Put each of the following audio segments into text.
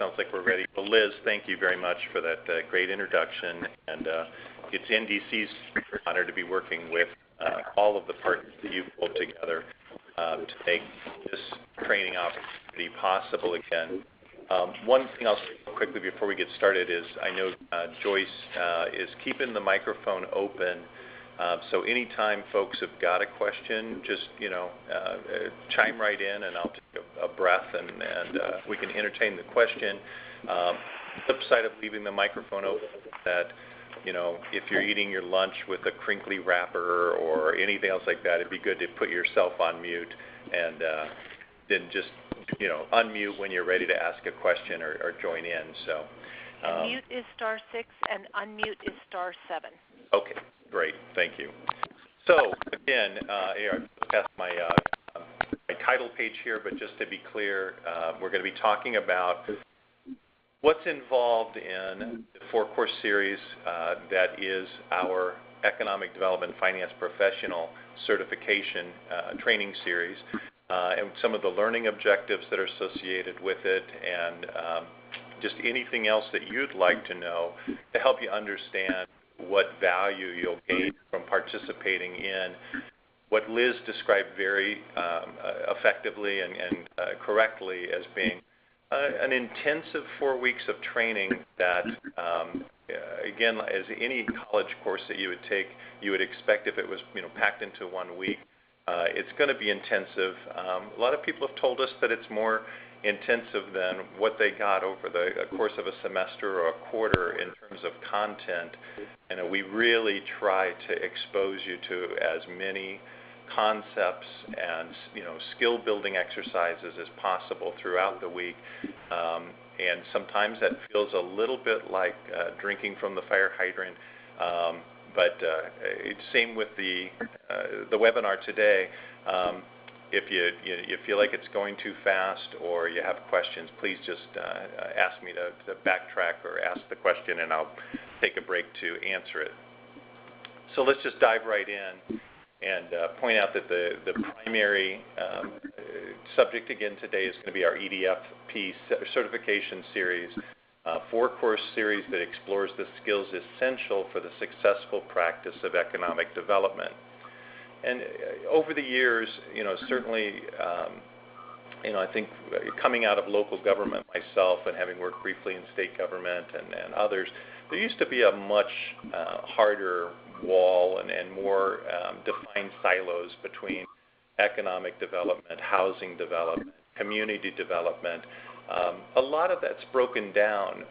sounds like we're ready. Well, Liz, thank you very much for that great introduction. And it's NDC's honor to be working with all of the partners that you've pulled together to make this training opportunity possible again. One thing I'll say quickly before we get started is I know Joyce is keeping the microphone open. So anytime folks have got a question, just chime right in, and I'll take a breath, and we can entertain the question. Flip side of leaving the microphone open is that if you're eating your lunch with a crinkly wrapper or anything else like that, it'd be good to put yourself on mute and then just unmute when you're ready to ask a question or join in. So mute is *6 and unmute is *7. Okay. Great, thank you. So again, I've passed my title page here, but just to be clear, we're going to be talking about what's involved in the 4-course series that is our Economic Development Finance Professional Certification Training Series, and some of the learning objectives that are associated with it, and just anything else that you'd like to know to help you understand what value you'll gain from participating in what Liz described very effectively and correctly as being an intensive 4 weeks of training that, again, as any college course that you would take, you would expect if it was packed into 1 week. It's going to be intensive. A lot of people have told us that it's more intensive than what they got over the course of a semester or a quarter in terms of content. And we really try to expose you to as many concepts and skill building exercises as possible throughout the week. And sometimes that feels a little bit like drinking from the fire hydrant. But same with the webinar today. If you feel like it's going too fast or you have questions, please just ask me to backtrack or ask the question, and I'll take a break to answer it. So let's just dive right in and point out that the primary subject again today is going to be our EDFP Certification Series, 4-course series that explores the skills essential for the successful practice of economic development. And over the years, certainly, I think coming out of local government myself and having worked briefly in state government and others, there used to be a much harder wall and more defined silos between economic development, housing development, community development. A lot of that's broken down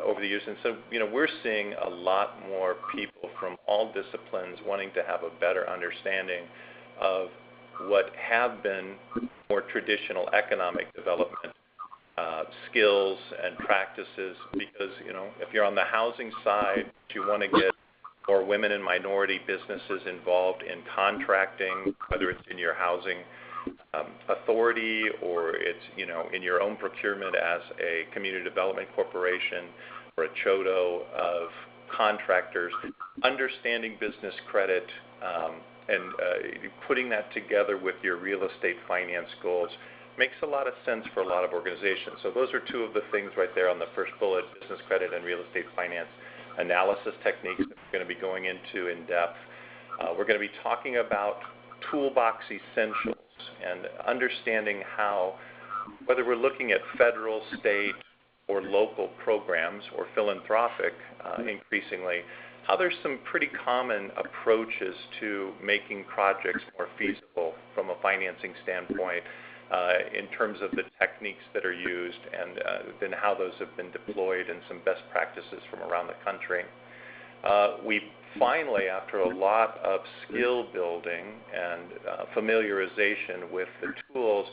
over the years, and so we're seeing a lot more people from all disciplines wanting to have a better understanding of what have been more traditional economic development skills and practices. Because if you're on the housing side, you want to get more women and minority businesses involved in contracting, whether it's in your housing authority or it's in your own procurement as a community development corporation or a CHODO of contractors, understanding business credit and putting that together with your real estate finance goals makes a lot of sense for a lot of organizations. So those are two of the things right there on the first bullet: business credit and real estate finance analysis techniques that we're going to be going into in depth. We're going to be talking about toolbox essentials and understanding how, whether we're looking at federal, state, or local programs or philanthropic increasingly, how there's some pretty common approaches to making projects more feasible from a financing standpoint in terms of the techniques that are used and then how those have been deployed and some best practices from around the country. We finally, after a lot of skill building and familiarization with the tools,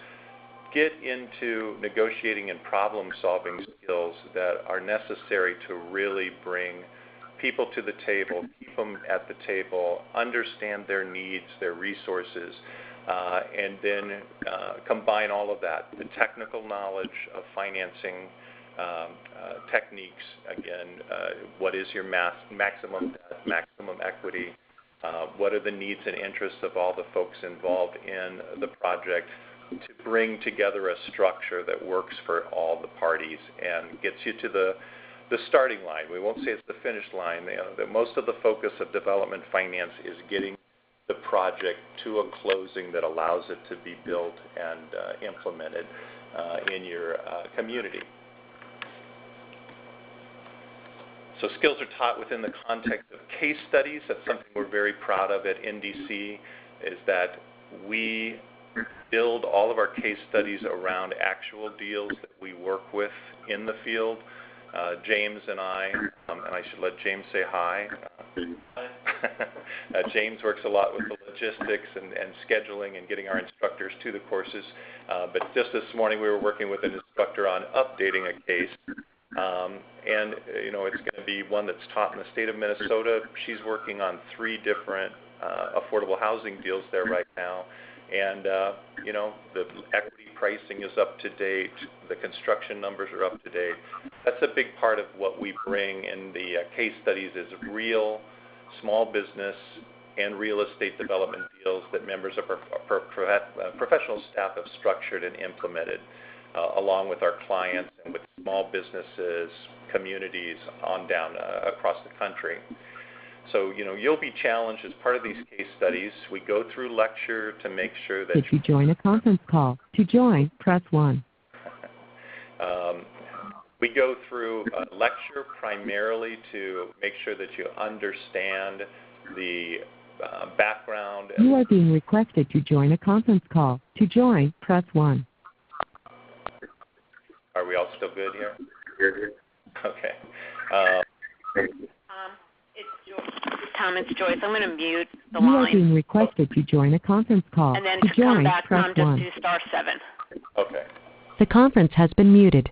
get into negotiating and problem-solving skills that are necessary to really bring people to the table, keep them at the table, understand their needs, their resources, and then combine all of that, the technical knowledge of financing techniques, again, what is your maximum debt, maximum equity, what are the needs and interests of all the folks involved in the project, to bring together a structure that works for all the parties and gets you to the starting line. We won't say it's the finish line. Most of the focus of development finance is getting the project to a closing that allows it to be built and implemented in your community. So skills are taught within the context of case studies. That's something we're very proud of at NDC, is that we build all of our case studies around actual deals that we work with in the field. James and I, and I should let James say hi. James works a lot with the logistics and scheduling and getting our instructors to the courses. But just this morning we were working with an instructor on updating a case. And it's going to be one that's taught in the state of Minnesota. She's working on 3 different affordable housing deals there right now. And, the equity pricing is up to date. The construction numbers are up to date. That's a big part of what we bring in the case studies is real small business and real estate development deals that members of our professional staff have structured and implemented along with our clients and with small businesses, communities on down across the country. So, you'll be challenged as part of these case studies. We go through lecture to make sure that... Did you join a conference call? To join, press 1. We go through lecture primarily to make sure that you understand the background. You are being requested to join a conference call. To join, press 1. Are we all still good here? Okay. Tom, it's Joyce. I'm going to mute the You line. are being requested to join a conference call. And then to to join, come back, press Tom, 1. just do *7. Okay. The conference has been muted.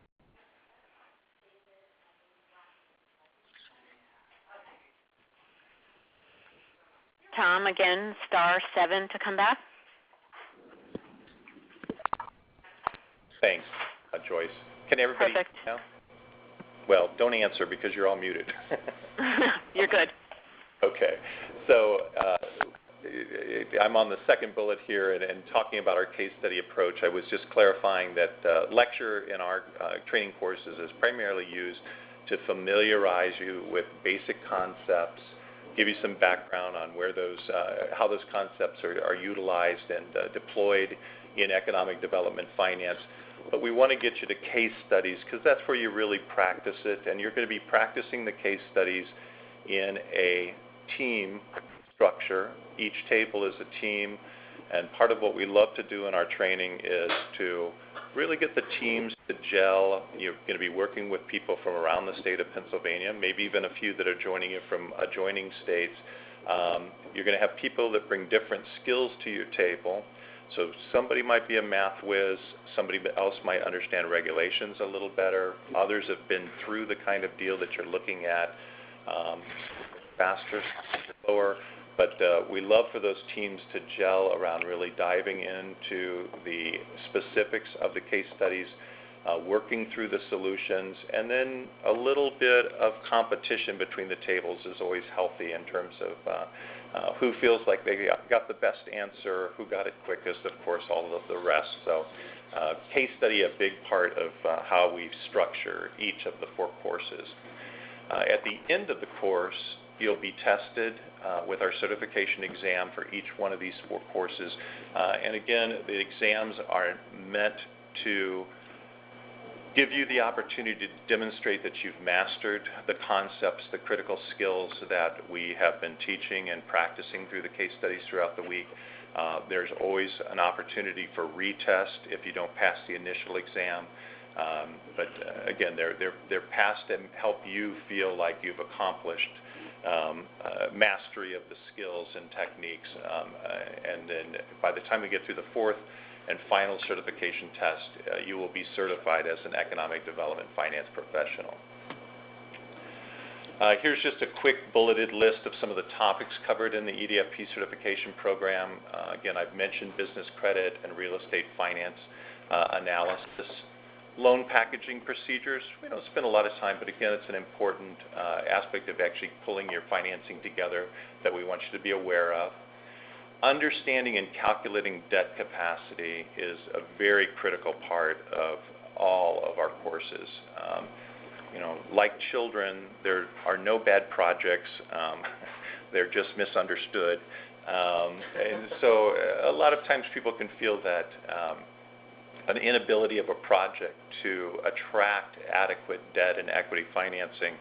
Tom, again, *7 to come back. Thanks, Joyce. Can everybody Perfect. now? Well, don't answer because you're all muted. You're good. Okay. So I'm on the second bullet here and talking about our case study approach. I was just clarifying that lecture in our training courses is primarily used to familiarize you with basic concepts, give you some background on where those, how those concepts are utilized and deployed in economic development finance. But we want to get you to case studies because that's where you really practice it. And you're going to be practicing the case studies in a team structure. Each table is a team. And part of what we love to do in our training is to really get the teams to gel. You're going to be working with people from around the state of Pennsylvania, maybe even a few that are joining you from adjoining states. You're going to have people that bring different skills to your table. So somebody might be a math whiz, somebody else might understand regulations a little better, others have been through the kind of deal that you're looking at faster, slower, but we love for those teams to gel around really diving into the specifics of the case studies, working through the solutions, and then a little bit of competition between the tables is always healthy in terms of who feels like they got the best answer, who got it quickest, of course, all of the rest. So case study, a big part of how we structure each of the 4 courses. At the end of the course, you'll be tested with our certification exam for each one of these 4 courses. And again, the exams are meant to give you the opportunity to demonstrate that you've mastered the concepts, the critical skills that we have been teaching and practicing through the case studies throughout the week. There's always an opportunity for retest if you don't pass the initial exam. But again, they're passed and help you feel like you've accomplished mastery of the skills and techniques. And then by the time we get through the 4th and final certification test, you will be certified as an economic development finance professional. Here's just a quick bulleted list of some of the topics covered in the EDFP certification program. Again, I've mentioned business credit and real estate finance analysis. Loan packaging procedures, we don't spend a lot of time, but again, it's an important aspect of actually pulling your financing together that we want you to be aware of. understanding and calculating debt capacity is a very critical part of all of our courses. Like children, there are no bad projects. They're just misunderstood. And so a lot of times people can feel that an inability of a project to attract adequate debt and equity financing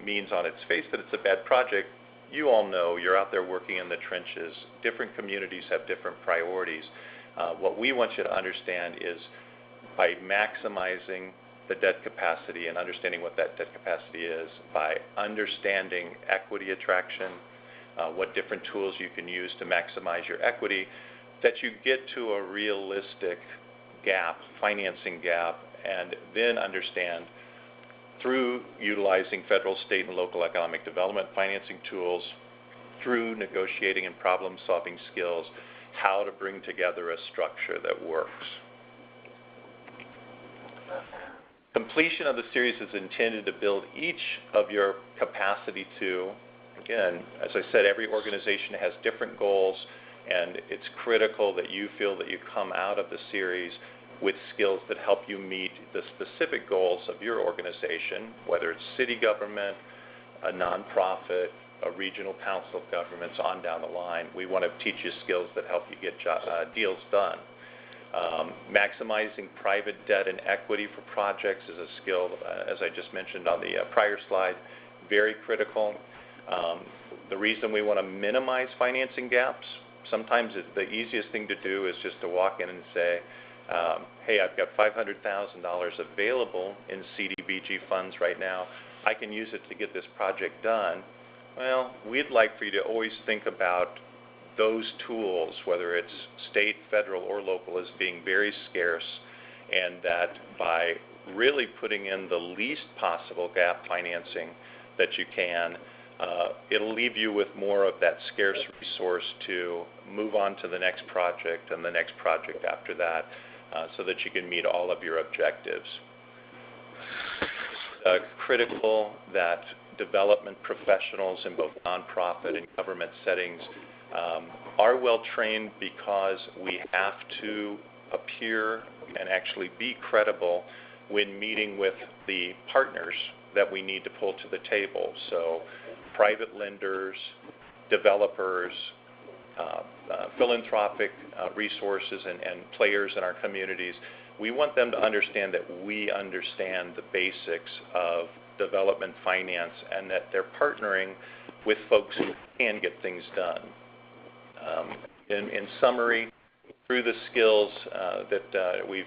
means on its face that it's a bad project. You all know, you're out there working in the trenches. Different communities have different priorities. What we want you to understand is by maximizing the debt capacity and understanding what that debt capacity is, by understanding equity attraction, what different tools you can use to maximize your equity, that you get to a realistic gap, financing gap, and then understand through utilizing federal, state, and local economic development financing tools, through negotiating and problem-solving skills, how to bring together a structure that works. Completion of the series is intended to build each of your capacity to, again, as I said, every organization has different goals, and it's critical that you feel that you come out of the series with skills that help you meet the specific goals of your organization, whether it's city government, a nonprofit, a regional council of governments, on down the line. We want to teach you skills that help you get deals done. Maximizing private debt and equity for projects is a skill, as I just mentioned on the prior slide, very critical. The reason we want to minimize financing gaps, sometimes the easiest thing to do is just to walk in and say, hey, I've got $500,000 available in CDBG funds right now. I can use it to get this project done. Well, we'd like for you to always think about those tools, whether it's state, federal, or local, as being very scarce, and that by really putting in the least possible gap financing that you can, it'll leave you with more of that scarce resource to move on to the next project and the next project after that, so that you can meet all of your objectives. Critical that development professionals in both nonprofit and government settings are well trained, because we have to appear and actually be credible when meeting with the partners that we need to pull to the table. So private lenders, developers, philanthropic resources and players in our communities, we want them to understand that we understand the basics of development finance and that they're partnering with folks who can get things done. In summary, through the skills that we've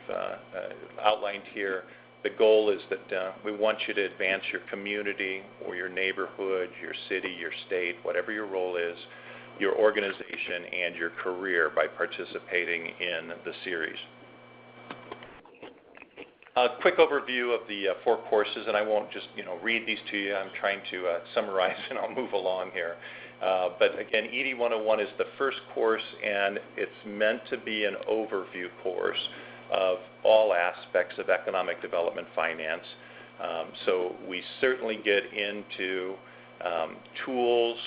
outlined here, the goal is that we want you to advance your community or your neighborhood, your city, your state, whatever your role is, your organization, and your career by participating in the series. A quick overview of the 4 courses, and I won't just read these to you. I'm trying to summarize, and I'll move along here. But again, ED 101 is the first course, and it's meant to be an overview course of all aspects of economic development finance. So we certainly get into tools,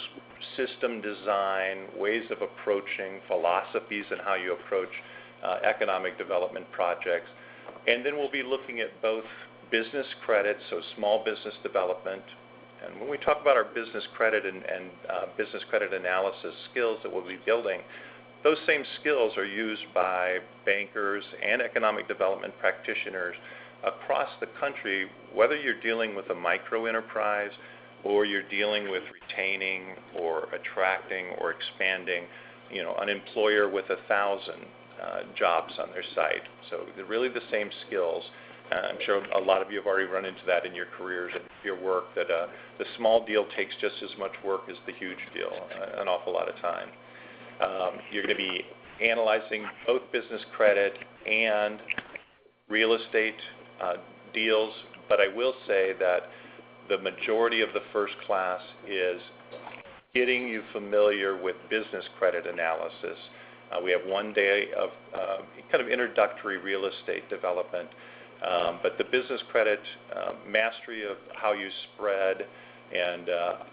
system design, ways of approaching, philosophies, and how you approach economic development projects. And then we'll be looking at both business credit, so small business development. And when we talk about our business credit and business credit analysis skills that we'll be building, those same skills are used by bankers and economic development practitioners across the country, whether you're dealing with a micro enterprise or you're dealing with retaining or attracting or expanding, an employer with 1,000 jobs on their site. So they're really the same skills. I'm sure a lot of you have already run into that in your careers and your work, that the small deal takes just as much work as the huge deal, an awful lot of time. You're going to be analyzing both business credit and real estate deals, but I will say that the majority of the first class is getting you familiar with business credit analysis. We have 1 day of kind of introductory real estate development, but the business credit mastery of how you spread and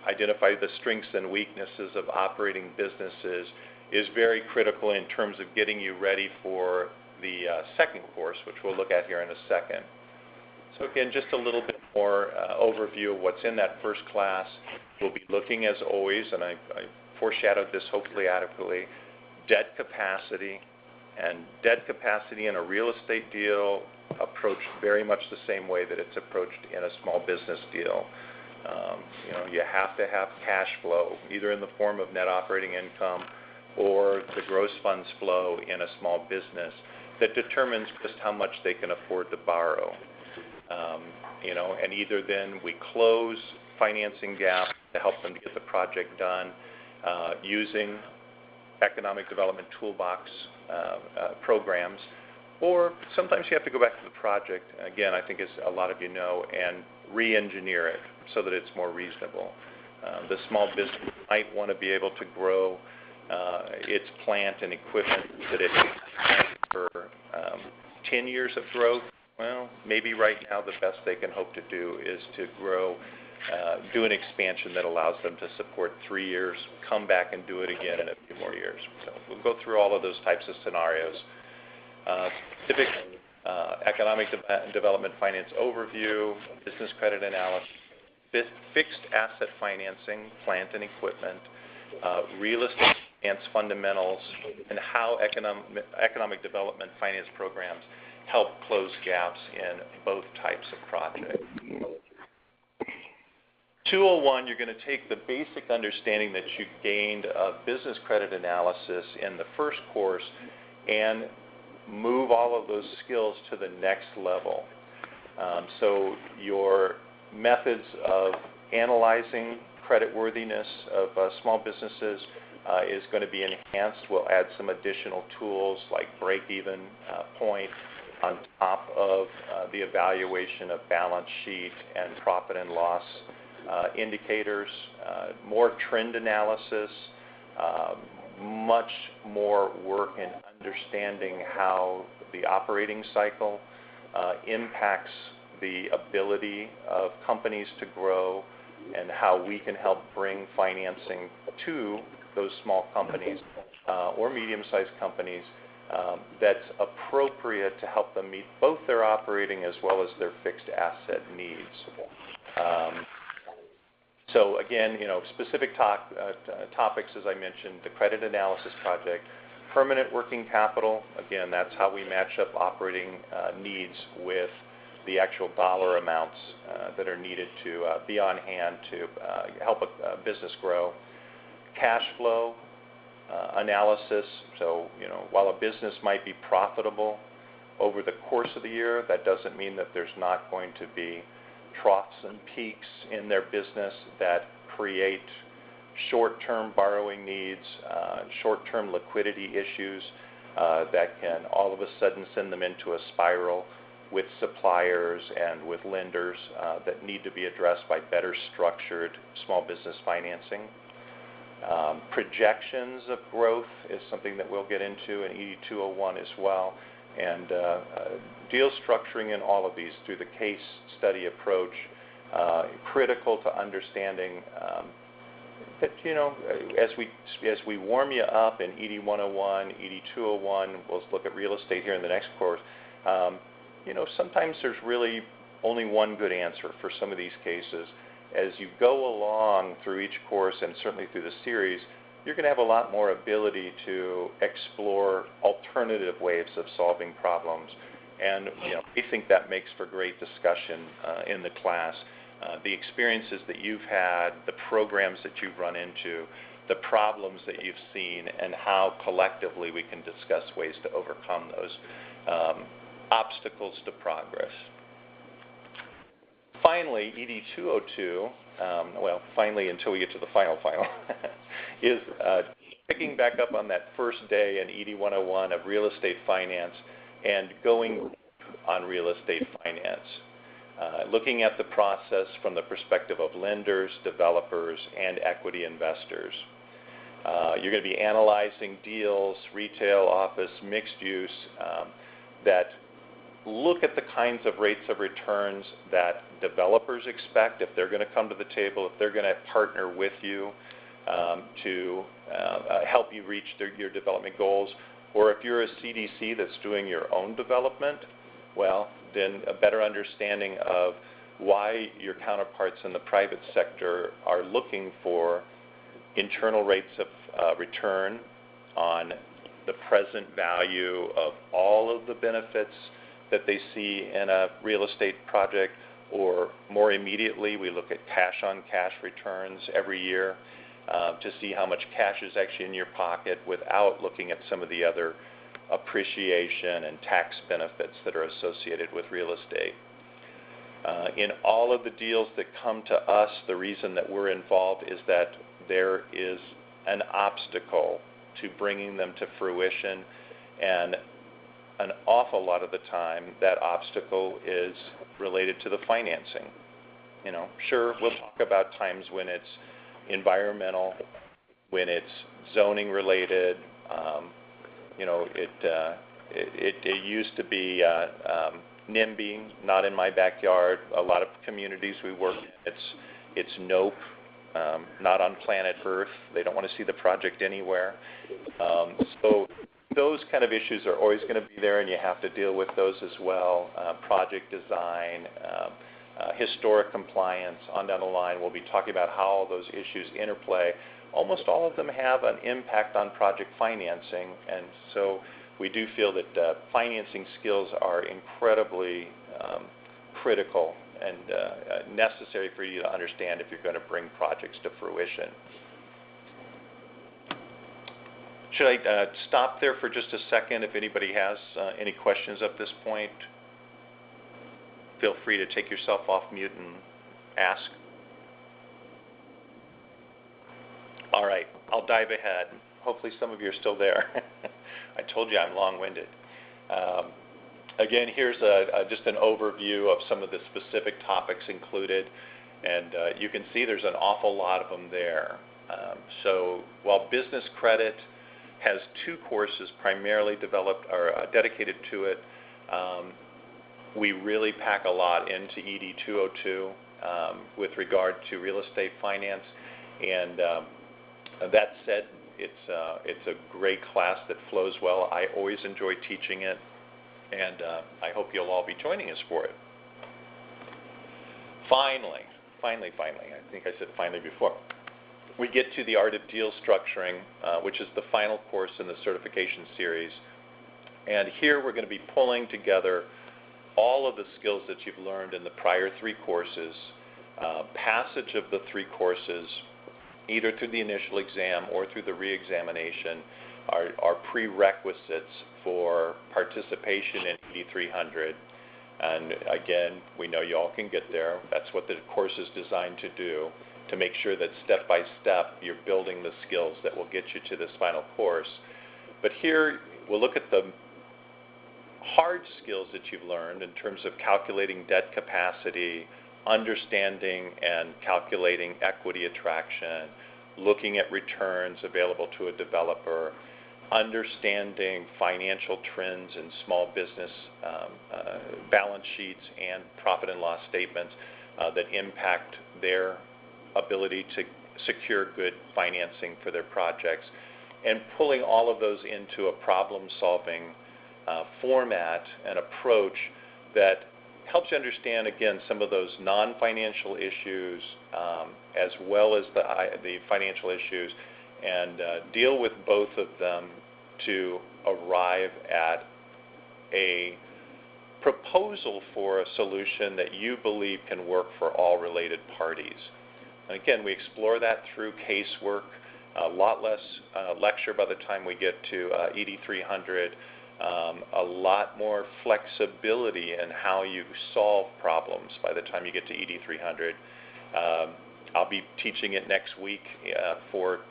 identify the strengths and weaknesses of operating businesses is very critical in terms of getting you ready for the second course, which we'll look at here in a second. So again, just a little bit more overview of what's in that first class. We'll be looking, as always, and I foreshadowed this hopefully adequately, debt capacity. And debt capacity in a real estate deal approached very much the same way that it's approached in a small business deal. You have to have cash flow, either in the form of net operating income or the gross funds flow in a small business that determines just how much they can afford to borrow. And either then we close financing gaps to help them to get the project done using economic development toolbox programs, or sometimes you have to go back to the project, again, I think as a lot of you know, and re-engineer it so that it's more reasonable. The small business might want to be able to grow its plant and equipment that it has for 10 years of growth. Well, maybe right now the best they can hope to do is to grow, do an expansion that allows them to support 3 years, come back and do it again in a few more years. So we'll go through all of those types of scenarios. Specific economic development finance overview, business credit analysis, fixed asset financing, plant and equipment, real estate finance fundamentals, and how economic development finance programs help close gaps in both types of projects. 201, you're going to take the basic understanding that you gained of business credit analysis in the first course and move all of those skills to the next level. So your methods of analyzing creditworthiness of small businesses is going to be enhanced. We'll add some additional tools like break-even point on top of the evaluation of balance sheet and profit and loss indicators, more trend analysis, much more work in understanding how the operating cycle impacts the ability of companies to grow and how we can help bring financing to those small companies or medium-sized companies that's appropriate to help them meet both their operating as well as their fixed asset needs. So again, specific topics, as I mentioned, the credit analysis project, permanent working capital, again, that's how we match up operating needs with the actual dollar amounts that are needed to be on hand to help a business grow. Cash flow analysis, so while a business might be profitable over the course of the year, that doesn't mean that there's not going to be troughs and peaks in their business that create short-term borrowing needs, short-term liquidity issues that can all of a sudden send them into a spiral with suppliers and with lenders that need to be addressed by better structured small business financing. Projections of growth is something that we'll get into in ED 201 as well. And deal structuring in all of these through the case study approach, critical to understanding that, as we warm you up in ED 101, ED 201, we'll look at real estate here in the next course, sometimes there's really only one good answer for some of these cases. As you go along through each course and certainly through the series, you're going to have a lot more ability to explore alternative ways of solving problems. And we think that makes for great discussion in the class. The experiences that you've had, the programs that you've run into, the problems that you've seen, and how collectively we can discuss ways to overcome those obstacles to progress. Finally, ED 202, finally until we get to the final, is picking back up on that first day in ED 101 of real estate finance and going on real estate finance. Looking at the process from the perspective of lenders, developers, and equity investors. You're going to be analyzing deals, retail, office, mixed use, that look at the kinds of rates of returns that developers expect if they're going to come to the table, if they're going to partner with you. to help you reach your development goals. Or if you're a CDC that's doing your own development, well, then a better understanding of why your counterparts in the private sector are looking for internal rates of return on the present value of all of the benefits that they see in a real estate project, or more immediately, we look at cash-on-cash returns every year to see how much cash is actually in your pocket without looking at some of the other appreciation and tax benefits that are associated with real estate. In all of the deals that come to us, the reason that we're involved is that there is an obstacle to bringing them to fruition, and an awful lot of the time that obstacle is related to the financing. Sure, we'll talk about times when it's environmental, when it's zoning related. It used to be NIMBY, not in my backyard. A lot of communities we work in, it's nope, not on planet Earth. They don't want to see the project anywhere. So those kind of issues are always going to be there, and you have to deal with those as well. Project design, historic compliance, on down the line. We'll be talking about how all those issues interplay. Almost all of them have an impact on project financing, and so we do feel that financing skills are incredibly critical and necessary for you to understand if you're going to bring projects to fruition. Should I stop there for just a second? If anybody has any questions at this point, feel free to take yourself off mute and ask. All right, I'll dive ahead. Hopefully some of you are still there. I told you I'm long-winded. Again, here's just an overview of some of the specific topics included, and you can see there's an awful lot of them there. So while business credit has 2 courses primarily developed or dedicated to it, we really pack a lot into ED 202 with regard to real estate finance. And that said, it's a great class that flows well. I always enjoy teaching it, and I hope you'll all be joining us for it. Finally, I think I said finally before, we get to the Art of Deal Structuring, which is the final course in the certification series. And here we're going to be pulling together all of the skills that you've learned in the prior 3 courses, passage of the 3 courses, either through the initial exam or through the re-examination, are prerequisites for participation in ED 300. And again, we know you all can get there. That's what the course is designed to do, to make sure that step by step you're building the skills that will get you to this final course. But here we'll look at the hard skills that you've learned in terms of calculating debt capacity, understanding and calculating equity attraction, looking at returns available to a developer, understanding financial trends in small business balance sheets and profit and loss statements that impact their ability to secure good financing for their projects, and pulling all of those into a problem-solving format and approach that helps you understand, again, some of those non-financial issues as well as the financial issues, and deal with both of them to arrive at a proposal for a solution that you believe can work for all related parties. And again, we explore that through casework, a lot less lecture by the time we get to ED 300, a lot more flexibility in how you solve problems by the time you get to ED 300. I'll be teaching it next week for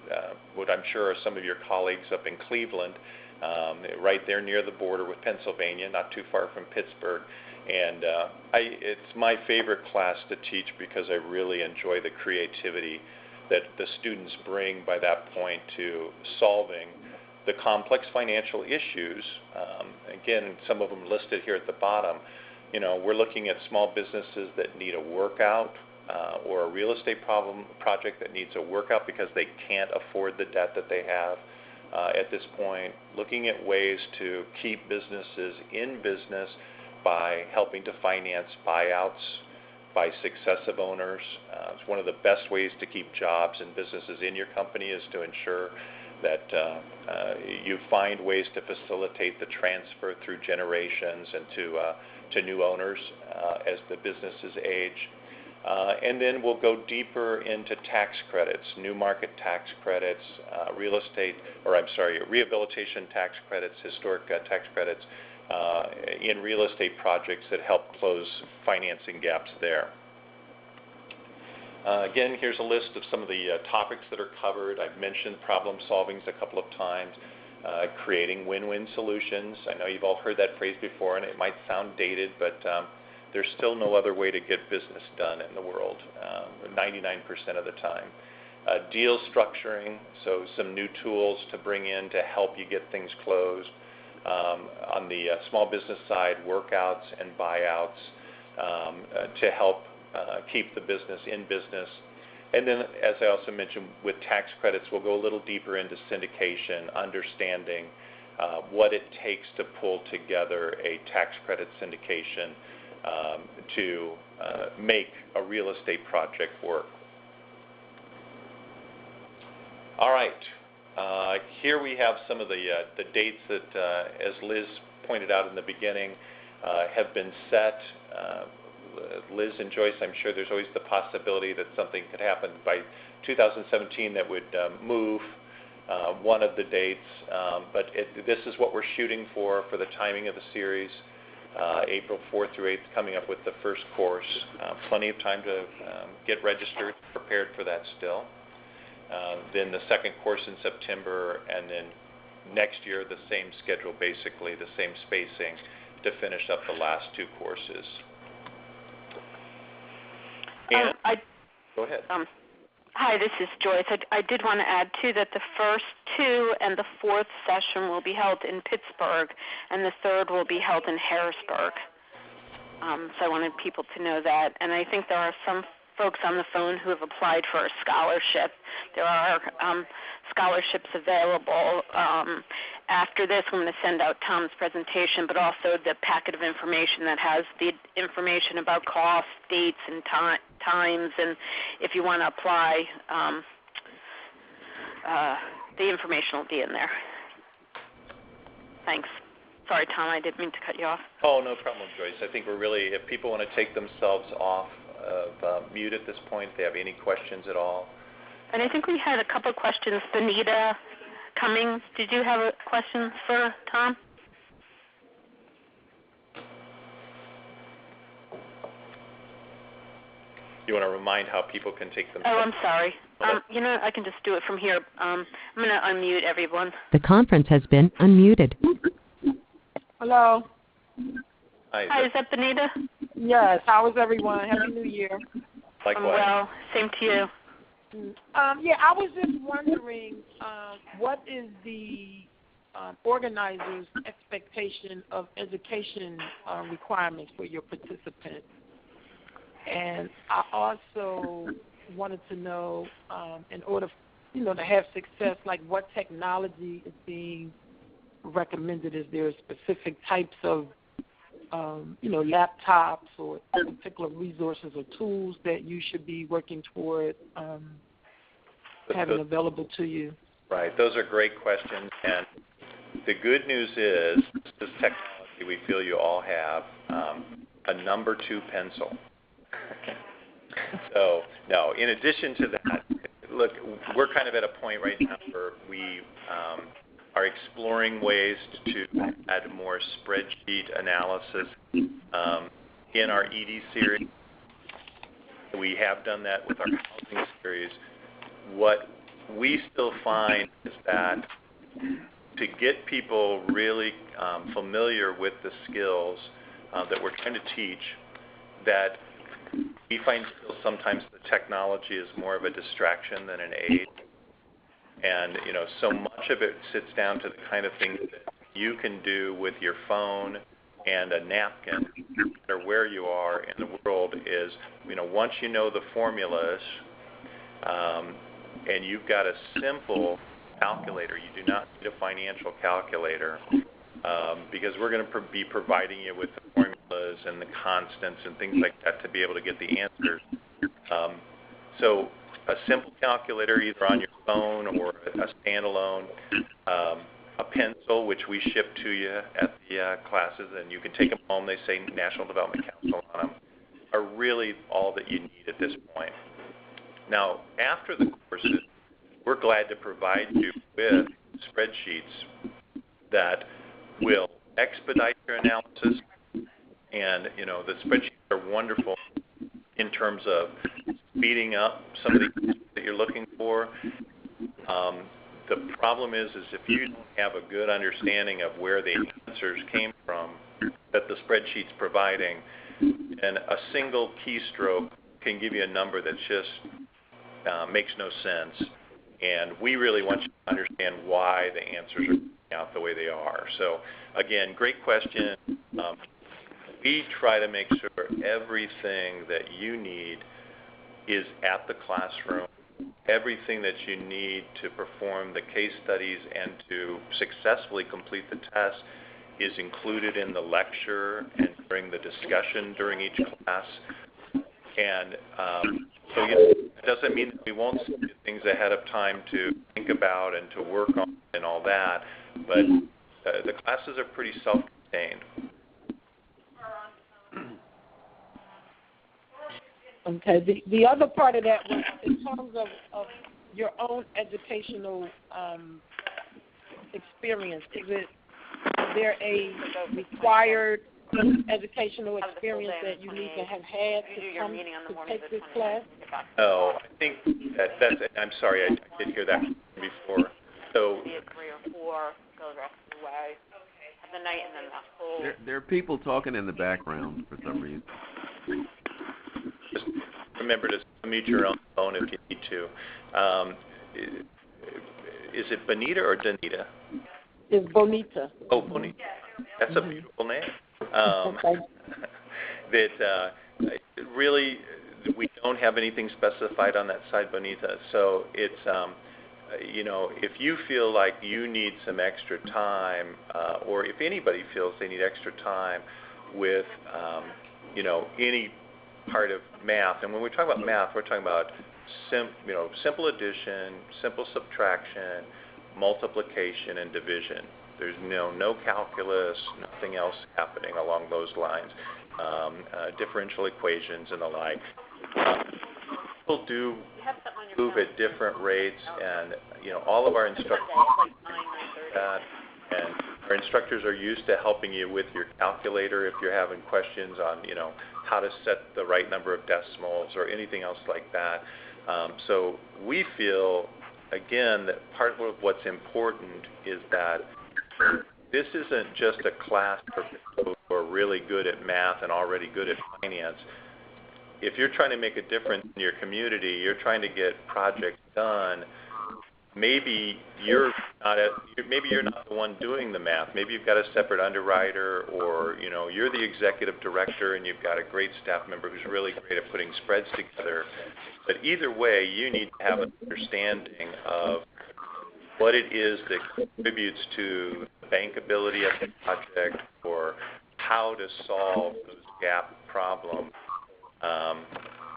what I'm sure are some of your colleagues up in Cleveland, right there near the border with Pennsylvania, not too far from Pittsburgh. And it's my favorite class to teach because I really enjoy the creativity that the students bring by that point to solving the complex financial issues. Again, some of them listed here at the bottom. You know, we're looking at small businesses that need a workout, or a real estate project that needs a workout because they can't afford the debt that they have at this point, looking at ways to keep businesses in business by helping to finance buyouts by successive owners. It's one of the best ways to keep jobs and businesses in your company is to ensure that you find ways to facilitate the transfer through generations and to new owners as the businesses age. And then we'll go deeper into tax credits, new market tax credits, rehabilitation tax credits, historic tax credits in real estate projects that help close financing gaps there. Again, here's a list of some of the topics that are covered. I've mentioned problem solving a couple of times, creating win-win solutions. I know you've all heard that phrase before, and it might sound dated, but there's still no other way to get business done in the world, 99% of the time. Deal structuring, so some new tools to bring in to help you get things closed. On the small business side, workouts and buyouts to help keep the business in business. And then, as I also mentioned, with tax credits, we'll go a little deeper into syndication, understanding what it takes to pull together a tax credit syndication to make a real estate project work. All right, here we have some of the dates that, as Liz pointed out in the beginning, have been set. Liz and Joyce, I'm sure there's always the possibility that something could happen by 2017 that would move one of the dates, but this is what we're shooting for the timing of the series. April 4th through 8th, coming up with the first course. Plenty of time to get registered, prepared for that still. Then the second course in September, and then next year the same schedule, basically the same spacing to finish up the last two courses. And go ahead. Hi, this is Joyce. I did want to add, too, that the first two and the fourth session will be held in Pittsburgh, and the third will be held in Harrisburg. So I wanted people to know that. And I think there are some folks on the phone who have applied for a scholarship. There are scholarships available. After this, I'm going to send out Tom's presentation, but also the packet of information that has the information about costs, dates, and times, and if you want to apply, the information will be in there. Thanks. Sorry, Tom, I didn't mean to cut you off. Oh, no problem, Joyce. I think we're really, if people want to take themselves off of mute at this point, if they have any questions at all. And I think we had a couple of questions. Benita Cummings, did you have questions for Tom? You want to remind how people can take themselves? Oh, I'm sorry. You know, I can just do it from here. I'm going to unmute everyone. The conference has been unmuted. Hello. Hi, is that Benita? Yes. How is everyone? Happy New Year. Likewise. Well, same to you. Yeah, I was just wondering, what is the organizer's expectation of education requirements for your participants? And I also wanted to know, in order, to have success, like what technology is being recommended? Is there specific types of, laptops or particular resources or tools that you should be working toward having available to you? Right. Those are great questions. And the good news is this technology we feel you all have, a number 2 pencil. So, no, in addition to that, look, we're kind of at a point right now where we are exploring ways to add more spreadsheet analysis in our ED series. We have done that with our housing series. What we still find is that to get people really familiar with the skills that we're trying to teach, that we find still sometimes the technology is more of a distraction than an aid. And, so much of it sits down to the kind of things that you can do with your phone and a napkin, no matter where you are in the world, is, once you know the formulas, and you've got a simple calculator, you do not need a financial calculator, because we're going to be providing you with the formulas and the constants and things like that to be able to get the answers. So a simple calculator, either on your phone or a standalone, a pencil, which we ship to you at the classes, and you can take them home. They say National Development Council on them, are really all that you need at this point. Now, after the courses, we're glad to provide you with spreadsheets that will expedite your analysis. And, the spreadsheets are wonderful in terms of speeding up some of the issues that you're looking for. The problem is if you don't have a good understanding of where the answers came from that the spreadsheet's providing, and a single keystroke can give you a number that just makes no sense. And we really want you to understand why the answers are coming out the way they are. So, again, great question. We try to make sure everything that you need is at the classroom. Everything that you need to perform the case studies and to successfully complete the test is included in the lecture and during the discussion during each class. And so it doesn't mean that we won't send you things ahead of time to think about and to work on and all that, but the classes are pretty self-contained. Okay. The other part of that was in terms of your own educational experience. Is there a required educational experience that you need to have had to come to take this class? No, I think that's. I'm sorry, I didn't hear that before. So. Be a 3 or 4, go the rest of the way. Have the night and then the whole. There are people talking in the background for some reason. Just remember to mute your own phone if you need to. Is it Bonita or Danita? It's Bonita. Oh, Bonita. That's a beautiful name. That really, we don't have anything specified on that side, Bonita. So it's, if you feel like you need some extra time, or if anybody feels they need extra time with, any part of math, and when we talk about math, we're talking about simple addition, simple subtraction, multiplication, and division. There's no calculus, nothing else happening along those lines, differential equations and the like. People do move at different rates, and all of our instructors do that, and our instructors are used to helping you with your calculator if you're having questions on how to set the right number of decimals or anything else like that. So we feel, again, that part of what's important is that this isn't just a class for people who are really good at math and already good at finance. If you're trying to make a difference in your community, you're trying to get projects done, maybe you're not the one doing the math. Maybe you've got a separate underwriter, or you're the executive director and you've got a great staff member who's really great at putting spreads together. But either way, you need to have an understanding of what it is that contributes to the bankability of the project, or how to solve those gap problems,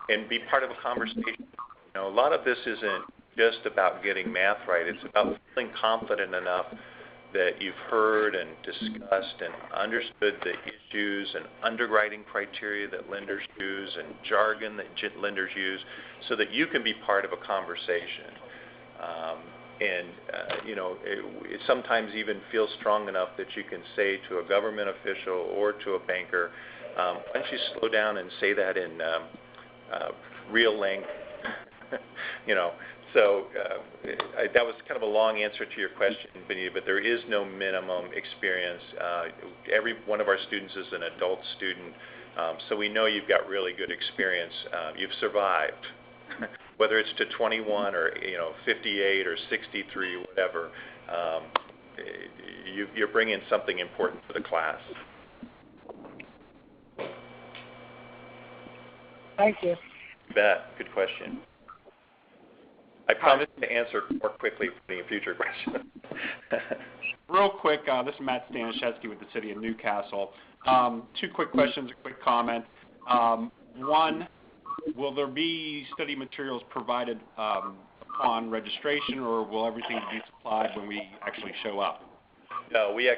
and be part of a conversation. A lot of this isn't just about getting math right. It's about feeling confident enough that you've heard and discussed and understood the issues and underwriting criteria that lenders use and jargon that lenders use, so that you can be part of a conversation. It sometimes even feels strong enough that you can say to a government official or to a banker, why don't you slow down and say that in real language? So that was kind of a long answer to your question, Benita, but there is no minimum experience. Every one of our students is an adult student, so we know you've got really good experience. You've survived. Whether it's to 21 or 58 or 63, whatever, you're bringing something important to the class. Thank you. You bet. Good question. I promise to answer more quickly for any future questions. Real quick, this is Matt Stanishevsky with the City of Newcastle. 2 quick questions, a quick comment. One, will there be study materials provided upon registration, or will everything be supplied when we actually show up? No, we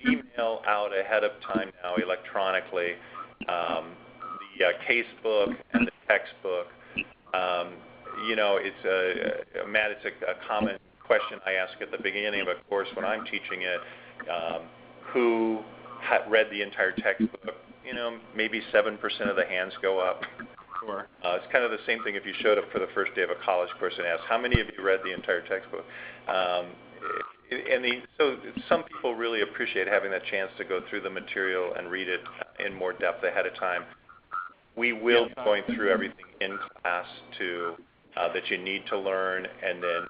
email out ahead of time now electronically the case book and the textbook. Matt, it's a common question I ask at the beginning of a course when I'm teaching it. Who read the entire textbook? Maybe 7% of the hands go up. Sure. It's kind of the same thing if you showed up for the first day of a college course and asked, how many of you read the entire textbook? So some people really appreciate having that chance to go through the material and read it in more depth ahead of time. We will be going through everything in class that you need to learn, and then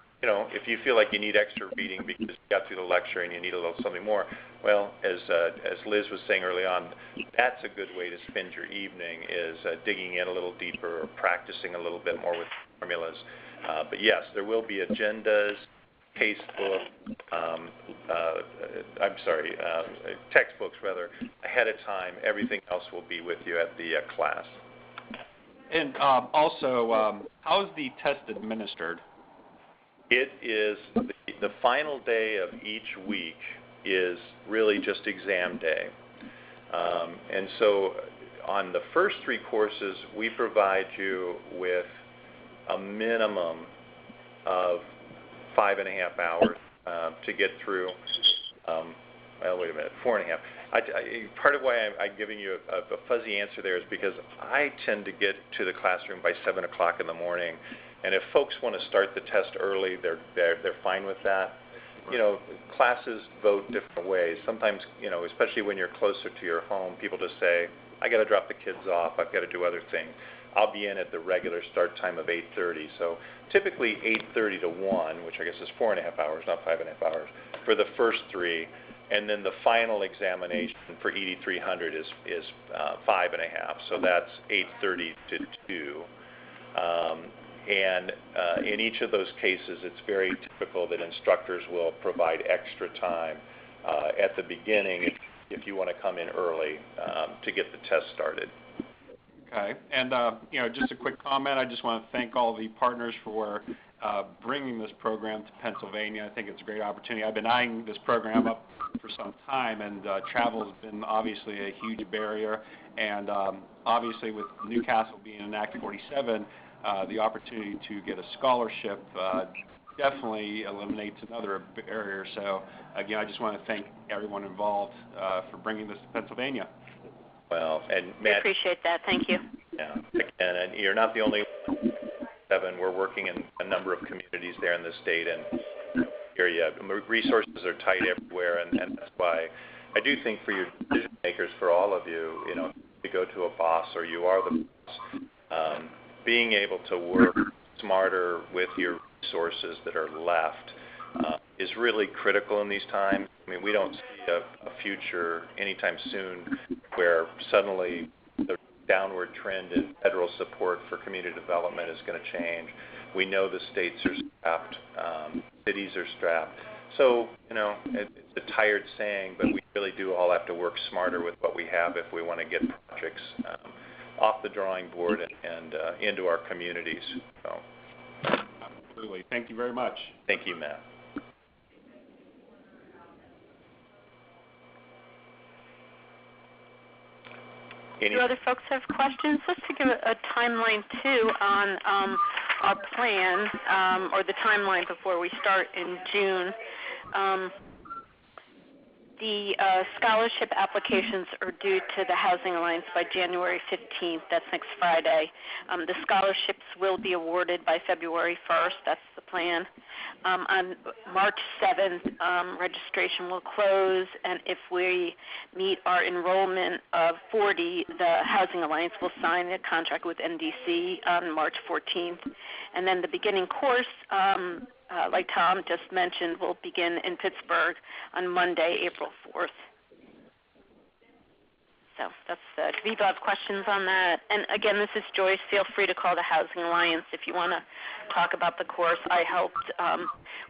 if you feel like you need extra reading because you got through the lecture and you need a little something more, well, as Liz was saying early on, that's a good way to spend your evening is digging in a little deeper or practicing a little bit more with formulas. But yes, there will be agendas, casebook, textbooks rather, ahead of time. Everything else will be with you at the class. And also, how is the test administered? It is the final day of each week is really just exam day. And so on the first 3 courses, we provide you with a minimum of 5.5 hours to get through. Well, wait a minute, 4.5. Part of why I'm giving you a fuzzy answer there is because I tend to get to the classroom by 7 o'clock in the morning, and if folks want to start the test early, they're fine with that. Classes vote different ways. Sometimes, especially when you're closer to your home, people just say, I got to drop the kids off, I've got to do other things. I'll be in at the regular start time of 8:30. So typically 8:30 to 1, which I guess is 4.5 hours, not 5.5 hours, for the first 3. And then the final examination for ED 300 is 5.5. So that's 8:30 to 2. And in each of those cases, it's very typical that instructors will provide extra time at the beginning if you want to come in early to get the test started. Okay. And, just a quick comment. I just want to thank all the partners for bringing this program to Pennsylvania. I think it's a great opportunity. I've been eyeing this program up for some time, and travel has been obviously a huge barrier. And obviously with Newcastle being in Act 47, the opportunity to get a scholarship definitely eliminates another barrier. So, again, I just want to thank everyone involved for bringing this to Pennsylvania. Well, and Matt, I appreciate that. Thank you. Yeah, and you're not the only one. We're working in a number of communities there in the state, and area resources are tight everywhere, and that's why I do think for your decision makers, for all of you, to go to a boss or you are the boss, being able to work smarter with your resources that are left is really critical in these times. I mean, we don't see a future anytime soon where suddenly the downward trend in federal support for community development is going to change. We know the states are strapped, cities are strapped. So, it's a tired saying, but we really do all have to work smarter with what we have if we want to get projects off the drawing board and into our communities. So. Absolutely. Thank you very much. Thank you, Matt. Do other folks have questions? Just to give a timeline, too, on our plan, or the timeline before we start in June. The scholarship applications are due to the Housing Alliance by January 15th. That's next Friday. The scholarships will be awarded by February 1st. That's the plan. On March 7th, registration will close, and if we meet our enrollment of 40, the Housing Alliance will sign a contract with NDC on March 14th. And then the beginning course, like Tom just mentioned, will begin in Pittsburgh on Monday, April 4th. So that's if people have questions on that. And again, this is Joyce. Feel free to call the Housing Alliance if you want to talk about the course. I helped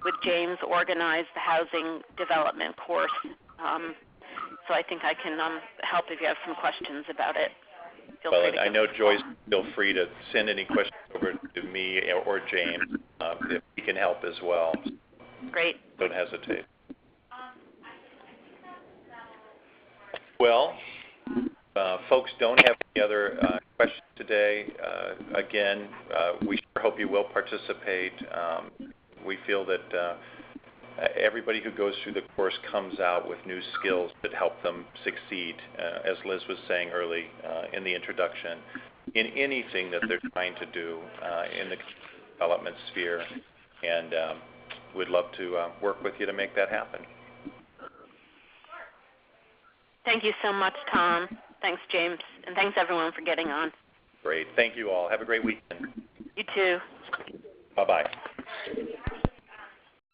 with James organize the housing development course. So I think I can help if you have some questions about it. Well, I know Joyce, feel free to send any questions over to me or James if he can help as well. Great. Don't hesitate. Well, folks don't have any other questions today. Again, we sure hope you will participate. We feel that everybody who goes through the course comes out with new skills that help them succeed, as Liz was saying early in the introduction, in anything that they're trying to do in the development sphere. And we'd love to work with you to make that happen. Thank you so much, Tom. Thanks, James. And thanks, everyone, for getting on. Great. Thank you all. Have a great weekend. You too. Bye-bye.